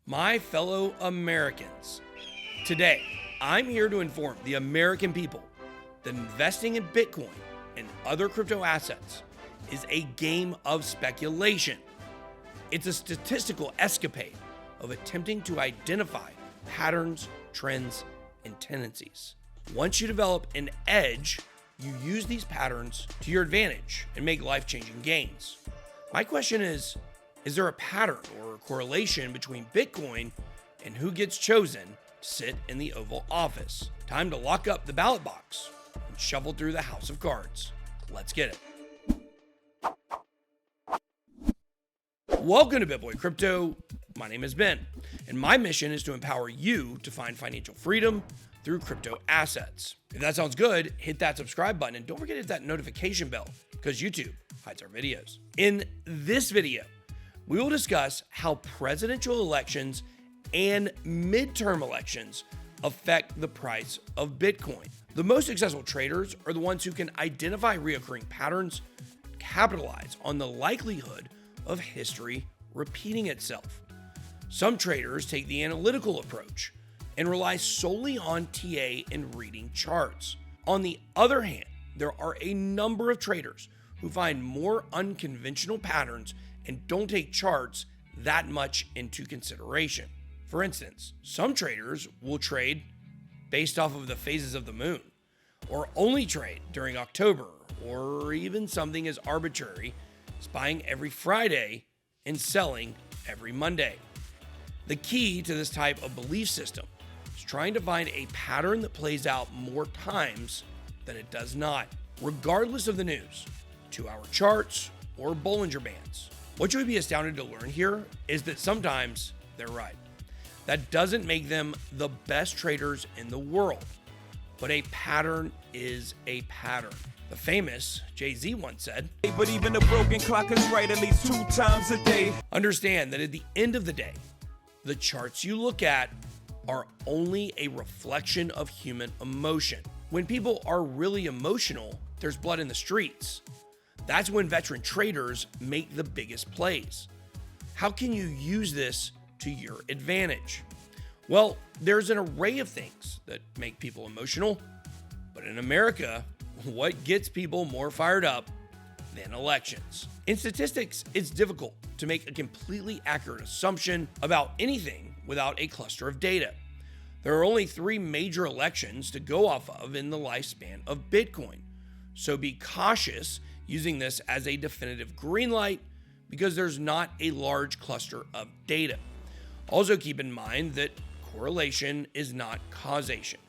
My fellow Americans, today I'm here to inform the American people that investing in Bitcoin and other crypto assets is a game of speculation. It's a statistical escapade of attempting to identify patterns, trends, and tendencies. Once you develop an edge, you use these patterns to your advantage and make life-changing gains. My question is there a pattern or a correlation between Bitcoin and who gets chosen to sit in the Oval Office? Time to lock up the ballot box and shuffle through the house of cards. Let's get it. Welcome to BitBoy Crypto. My name is Ben, and my mission is to empower you to find financial freedom through crypto assets. If that sounds good, hit that subscribe button and don't forget to hit that notification bell because YouTube hides our videos. In this video, we will discuss how presidential elections and midterm elections affect the price of Bitcoin. The most successful traders are the ones who can identify recurring patterns, capitalize on the likelihood of history repeating itself. Some traders take the analytical approach and rely solely on TA and reading charts. On the other hand, there are a number of traders who find more unconventional patterns and don't take charts that much into consideration. For instance, some traders will trade based off of the phases of the moon, or only trade during October, or even something as arbitrary as buying every Friday and selling every Monday. The key to this type of belief system is trying to find a pattern that plays out more times than it does not, regardless of the news, 2-hour charts, or Bollinger Bands. What you would be astounded to learn here is that sometimes they're right. That doesn't make them the best traders in the world, but a pattern is a pattern. The famous Jay-Z once said, "But even a broken clock is right at least 2 times a day." Understand that at the end of the day, the charts you look at are only a reflection of human emotion. When people are really emotional, there's blood in the streets. That's when veteran traders make the biggest plays. How can you use this to your advantage? Well, there's an array of things that make people emotional, but in America, what gets people more fired up than elections? In statistics, it's difficult to make a completely accurate assumption about anything without a cluster of data. There are only 3 major elections to go off of in the lifespan of Bitcoin, so be cautious using this as a definitive green light because there's not a large cluster of data. Also keep in mind that correlation is not causation.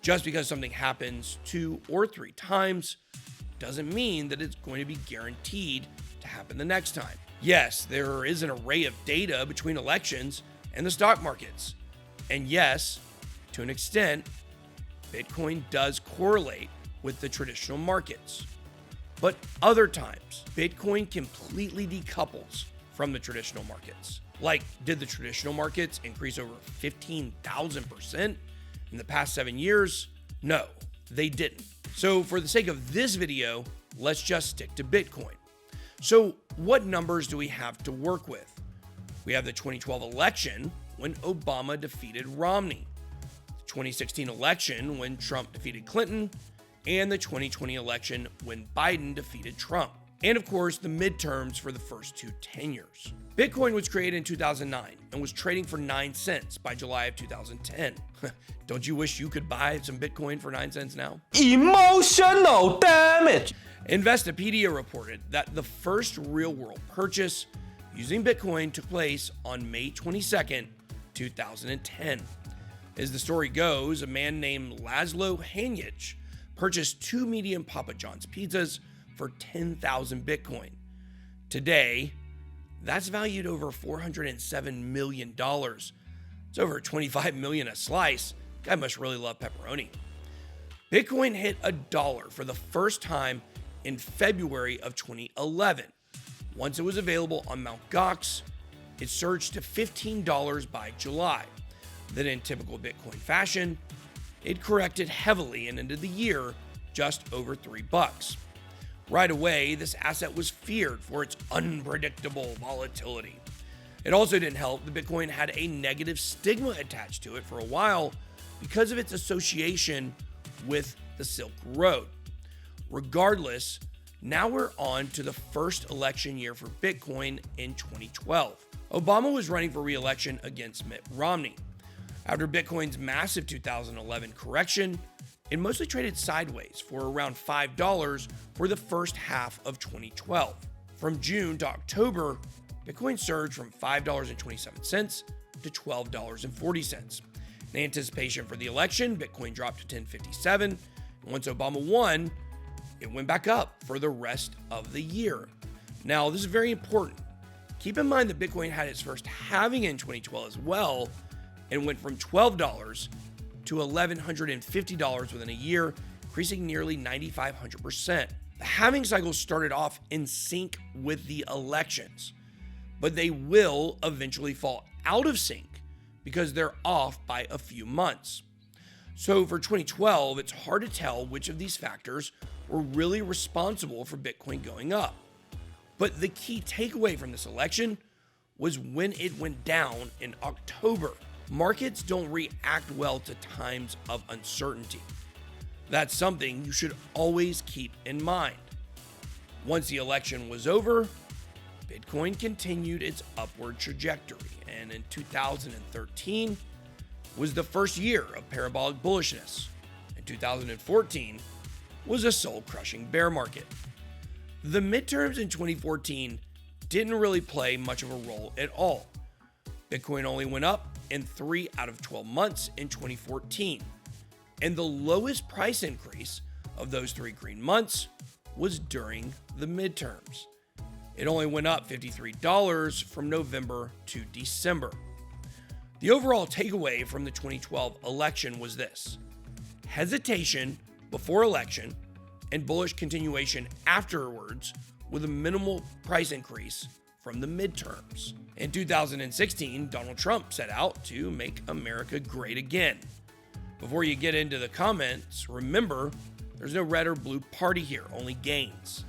Just because something happens 2 or 3 times doesn't mean that it's going to be guaranteed to happen the next time. Yes, there is an array of data between elections and the stock markets. And yes, to an extent, Bitcoin does correlate with the traditional markets. But other times, Bitcoin completely decouples from the traditional markets. Like, did the traditional markets increase over 15,000% in the past 7 years? No, they didn't. So for the sake of this video, let's just stick to Bitcoin. So what numbers do we have to work with? We have the 2012 election when Obama defeated Romney, the 2016 election when Trump defeated Clinton, and the 2020 election when Biden defeated Trump. And of course, the midterms for the first 2 tenures. Bitcoin was created in 2009 and was trading for 9 cents by July of 2010. Don't you wish you could buy some Bitcoin for 9 cents now? Emotional damage. Investopedia reported that the first real-world purchase using Bitcoin took place on May 22nd, 2010. As the story goes, a man named Laszlo Hanyecz purchased 2 medium Papa John's pizzas for 10,000 Bitcoin. Today, that's valued over $407 million. It's over $25 million a slice. Guy must really love pepperoni. Bitcoin hit $1 for the first time in February of 2011. Once it was available on Mt. Gox, it surged to $15 by July. Then in typical Bitcoin fashion, it corrected heavily and ended the year just over $3. Right away, this asset was feared for its unpredictable volatility. It also didn't help that Bitcoin had a negative stigma attached to it for a while because of its association with the Silk Road. Regardless, now we're on to the first election year for Bitcoin in 2012. Obama was running for re-election against Mitt Romney. After Bitcoin's massive 2011 correction, it mostly traded sideways for around $5 for the first half of 2012. From June to October, Bitcoin surged from $5.27 to $12.40. In anticipation for the election, Bitcoin dropped to $10.57, and once Obama won, it went back up for the rest of the year. Now, this is very important. Keep in mind that Bitcoin had its first halving in 2012 as well, and went from $12 to $1,150 within a year, increasing nearly 9,500%. The halving cycle started off in sync with the elections, but they will eventually fall out of sync because they're off by a few months. So for 2012, it's hard to tell which of these factors were really responsible for Bitcoin going up. But the key takeaway from this election was when it went down in October. Markets don't react well to times of uncertainty. That's something you should always keep in mind. Once the election was over, Bitcoin continued its upward trajectory, and in 2013 was the first year of parabolic bullishness, and 2014 was a soul-crushing bear market. The midterms in 2014 didn't really play much of a role at all. Bitcoin only went up in 3 out of 12 months in 2014, and the lowest price increase of those 3 green months was during the midterms. It only went up $53 from November to December. The overall takeaway from the 2012 election was this: hesitation before election and bullish continuation afterwards with a minimal price increase from the midterms. In 2016, Donald Trump set out to make America great again. Before you get into the comments, remember, there's no red or blue party here, only gains.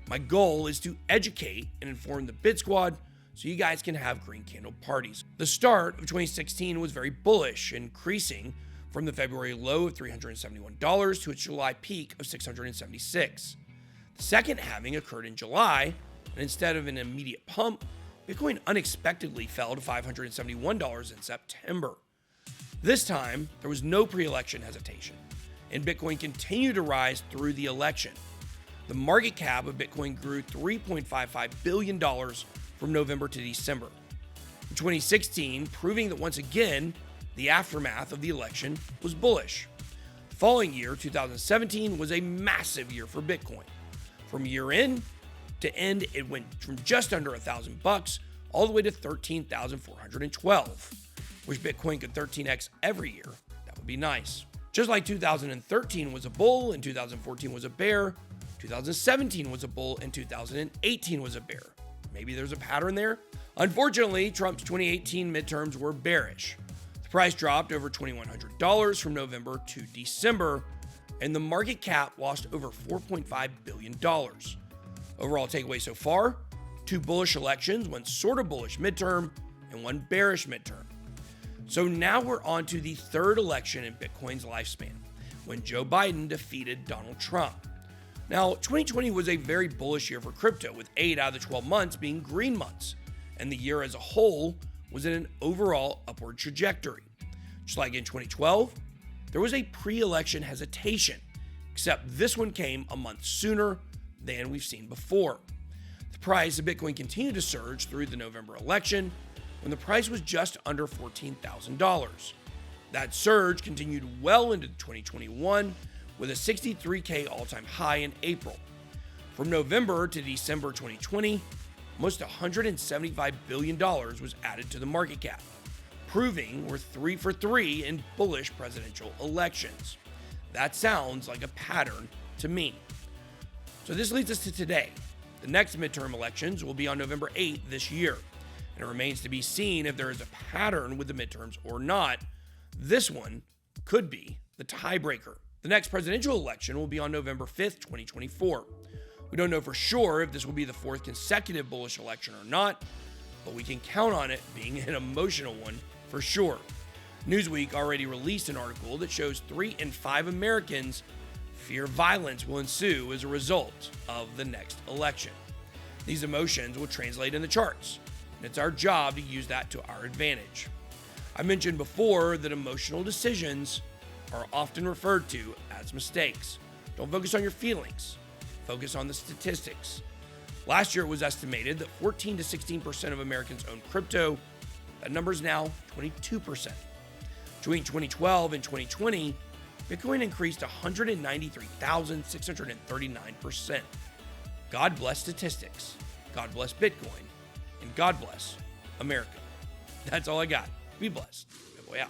My goal is to educate and inform the Bit Squad so you guys can have green candle parties. The start of 2016 was very bullish, increasing from the February low of $371 to its July peak of $676. The second halving occurred in July, and instead of an immediate pump, Bitcoin unexpectedly fell to $571 in September. This time, there was no pre-election hesitation, and Bitcoin continued to rise through the election. The market cap of Bitcoin grew $3.55 billion from November to December. In 2016, proving that once again, the aftermath of the election was bullish. The following year, 2017, was a massive year for Bitcoin. From year in to end, it went from just under $1,000 all the way to $13,412. Wish Bitcoin could 13x every year. That would be nice. Just like 2013 was a bull and 2014 was a bear, 2017 was a bull and 2018 was a bear. Maybe there's a pattern there? Unfortunately, Trump's 2018 midterms were bearish. The price dropped over $2,100 from November to December, and the market cap lost over $4.5 billion. Overall takeaway so far, 2 bullish elections, 1 sort of bullish midterm, and 1 bearish midterm. So now we're on to the third election in Bitcoin's lifespan, when Joe Biden defeated Donald Trump. Now, 2020 was a very bullish year for crypto, with 8 out of the 12 months being green months, and the year as a whole was in an overall upward trajectory. Just like in 2012, there was a pre-election hesitation, except this one came a month sooner than we've seen before. The price of Bitcoin continued to surge through the November election, when the price was just under $14,000. That surge continued well into 2021, with a 63K all-time high in April. From November to December 2020, almost $175 billion was added to the market cap, proving we're 3 for 3 in bullish presidential elections. That sounds like a pattern to me. So this leads us to today. The next midterm elections will be on November 8th this year, and it remains to be seen if there is a pattern with the midterms or not. This one could be the tiebreaker. The next presidential election will be on November 5th, 2024. We don't know for sure if this will be the 4th consecutive bullish election or not, but we can count on it being an emotional one for sure. Newsweek already released an article that shows 3 in 5 Americans fear violence will ensue as a result of the next election. These emotions will translate in the charts, and it's our job to use that to our advantage. I mentioned before that emotional decisions are often referred to as mistakes. Don't focus on your feelings, focus on the statistics. Last year, it was estimated that 14 to 16% of Americans own crypto. That number is now 22%. Between 2012 and 2020, Bitcoin increased 193,639%. God bless statistics, God bless Bitcoin, and God bless America. That's all I got. Be blessed. Good boy out.